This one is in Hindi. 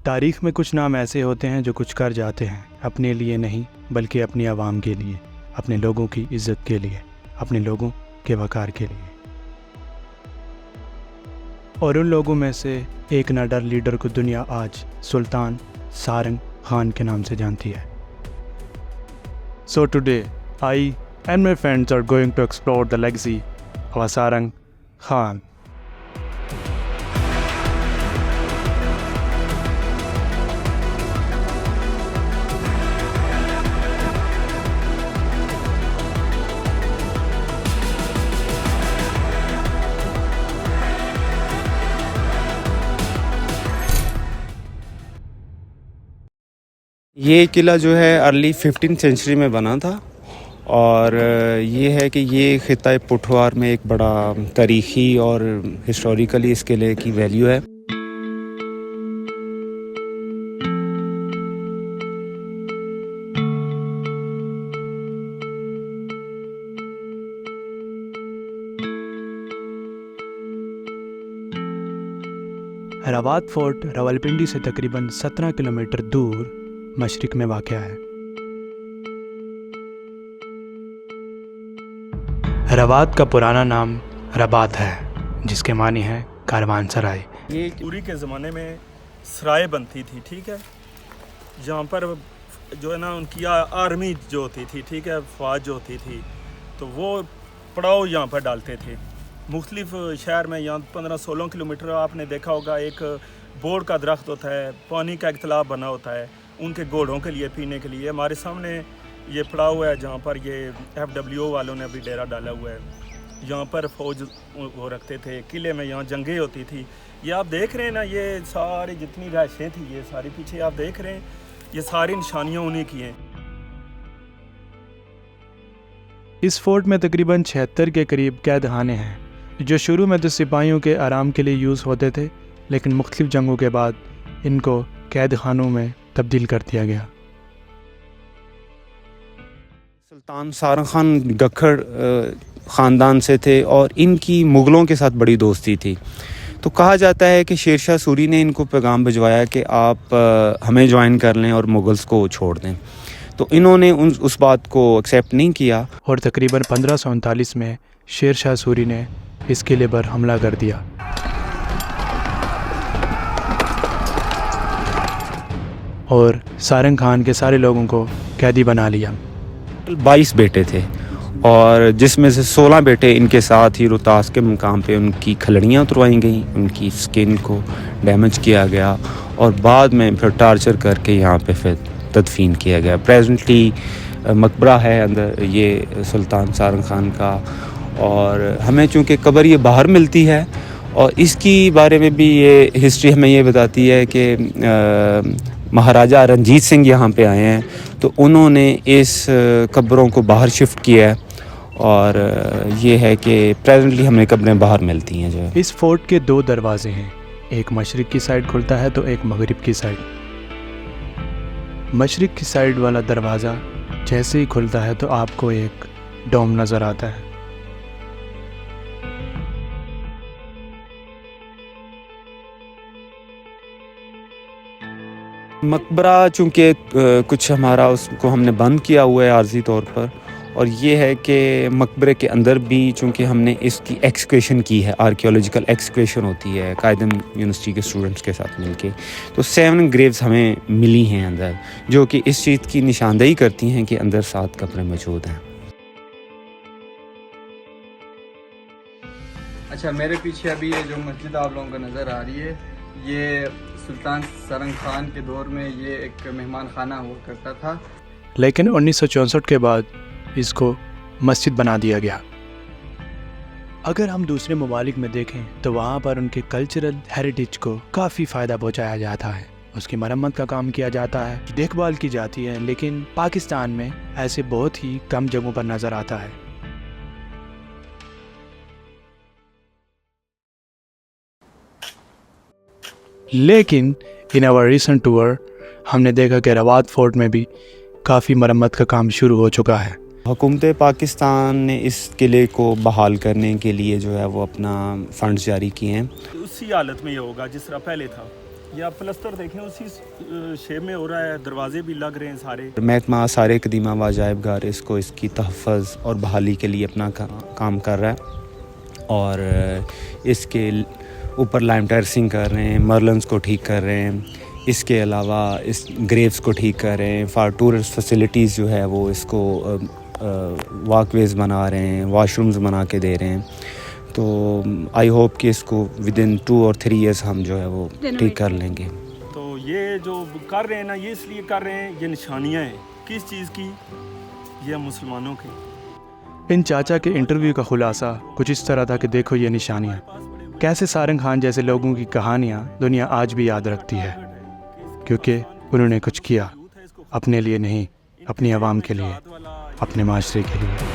तारीख में कुछ नाम ऐसे होते हैं जो कुछ कर जाते हैं, अपने लिए नहीं बल्कि अपनी आवाम के लिए, अपने लोगों की इज्जत के लिए, अपने लोगों के वक़ार के लिए। और उन लोगों में से एक नाडर लीडर को दुनिया आज सुल्तान सारंग खान के नाम से जानती है। So today, I and my friends are going to explore the legacy of Sarang Khan. ये किला जो है अर्ली 15th सेंचुरी में बना था और ये है कि ये ख़िता पुठवार में एक बड़ा तारीख़ी और हिस्टोरिकली इस किले की वैल्यू है। हैदराबाद फोर्ट रावलपिंडी से तकरीबन 17 किलोमीटर दूर मशरिक में वाक़या है। हैदराबाद का पुराना नाम रबात है, जिसके मानी है कारवानसराय। ये पूरी के ज़माने में सराय बनती थी, ठीक है, जहाँ पर जो है ना उनकी आर्मी जो होती थी, ठीक है, फ़ौज जो होती थी, तो वो पड़ाव यहाँ पर डालते थे मुख्तलिफ शहर में। यहाँ 15-16 किलोमीटर आपने देखा होगा एक बोर्ड का दरख्त होता है, पानी का एक तालाब बना होता है उनके घोड़ों के लिए पीने के लिए। हमारे सामने ये पड़ा हुआ है जहाँ पर ये FWO वालों ने अभी डेरा डाला हुआ है। यहाँ पर फ़ौज वो रखते थे, किले में यहाँ जंगें होती थी। ये आप देख रहे हैं ना, ये सारी जितनी रहायशें थी ये सारी पीछे आप देख रहे हैं, ये सारी निशानियाँ उन्हीं की हैं। इस फोर्ट में तकरीबन 76 के करीब कैद खाने हैं, जो शुरू में तो सिपाहियों के आराम के लिए यूज़ होते थे, लेकिन मुख्तलिफ जंगों के बाद इनको कैद खानों में तब्दील कर दिया गया। सुल्तान सारंग खान गखड़ ख़ानदान से थे और इनकी मुग़लों के साथ बड़ी दोस्ती थी। तो कहा जाता है कि शेरशाह सूरी ने इनको पैगाम भिजवाया कि आप हमें ज्वाइन कर लें और मुग़ल्स को छोड़ दें। तो इन्होंने उस बात को एक्सेप्ट नहीं किया और तकरीबन 1539 में शेरशाह सूरी ने इस किले पर हमला कर दिया। और सारंग खान के सारे लोगों को कैदी बना लिया। 22 बेटे थे और जिसमें से 16 बेटे इनके साथ ही रोहतास के मुकाम पे उनकी खलड़ियाँ उतरवाई गई, उनकी स्किन को डैमेज किया गया और बाद में फिर टार्चर करके यहाँ पे फिर तदफीन किया गया। प्रेजेंटली मकबरा है अंदर ये सुल्तान सारंग खान का, और हमें चूँकि कब्र ये बाहर मिलती है और इसकी बारे में भी ये हिस्ट्री हमें ये बताती है कि महाराजा रंजीत सिंह यहाँ पे आए हैं तो उन्होंने इस कब्रों को बाहर शिफ्ट किया है और ये है कि प्रेजेंटली हमें कब्रें बाहर मिलती हैं। जो है इस फोर्ट के 2 दरवाजे हैं, एक मशरिक की साइड खुलता है तो एक मगरिब की साइड। मशरिक की साइड वाला दरवाज़ा जैसे ही खुलता है तो आपको एक डोम नज़र आता है। मकबरा चूँकि कुछ हमारा उसको हमने बंद किया हुआ है आर्जी तौर पर, और ये है कि मकबरे के अंदर भी चूँकि हमने इसकी एक्सकेवेशन की है, आर्कियोलॉजिकल एक्सकेवेशन होती है कायदम यूनिवर्सिटी के स्टूडेंट्स के साथ मिलके, तो 7 ग्रेव्स हमें मिली हैं अंदर, जो कि इस चीज़ की निशानदेही करती हैं कि अंदर 7 कब्रें मौजूद हैं। अच्छा, मेरे पीछे अभी ये जो मस्जिद आप लोगों को नज़र आ रही है, ये सुल्तान सारंग खान के दौर में ये एक मेहमान खाना हुआ करता था, लेकिन 1964 के बाद इसको मस्जिद बना दिया गया। अगर हम दूसरे ममालिक में देखें तो वहाँ पर उनके कल्चरल हेरिटेज को काफ़ी फ़ायदा पहुँचाया जाता है, उसकी मरम्मत का काम किया जाता है, देखभाल की जाती है, लेकिन पाकिस्तान में ऐसे बहुत ही कम जगहों पर नज़र आता है। लेकिन इन आवर रिसेंट टूर हमने देखा कि रबात फोर्ट में भी काफ़ी मरम्मत का काम शुरू हो चुका है। हुकूमत पाकिस्तान ने इस किले को बहाल करने के लिए जो है वो अपना फ़ंड्स जारी किए हैं। उसी हालत में ये होगा जिस तरह पहले था। ये आप प्लस्तर देखें उसी शेप में हो रहा है, दरवाजे भी लग रहे हैं सारे। महकमा आसार कदीमा व अजायब घर इसको इसकी तहफ़्फ़ुज़ और बहाली के लिए अपना काम कर रहा है और इसके ऊपर लाइम टर्सिंग कर रहे हैं, मरलन्स को ठीक कर रहे हैं, इसके अलावा इस ग्रेव्स को ठीक कर रहे हैं। फॉर टूरिस्ट फैसिलिटीज़ जो है वो इसको वॉकवेज़ बना रहे हैं, वाशरूम्स बना के दे रहे हैं। तो आई होप कि इसको विद इन 2 और 3 ईयर्स हम जो है वो ठीक कर लेंगे। तो ये जो कर रहे हैं ना, ये इसलिए कर रहे हैं, ये निशानियाँ हैं किस चीज़ की? ये मुसलमानों की। इन चाचा के इंटरव्यू का खुलासा कुछ इस तरह था कि देखो ये निशानियाँ, कैसे सारंग खान जैसे लोगों की कहानियाँ दुनिया आज भी याद रखती है, क्योंकि उन्होंने कुछ किया अपने लिए नहीं, अपनी आवाम के लिए, अपने माशरे के लिए।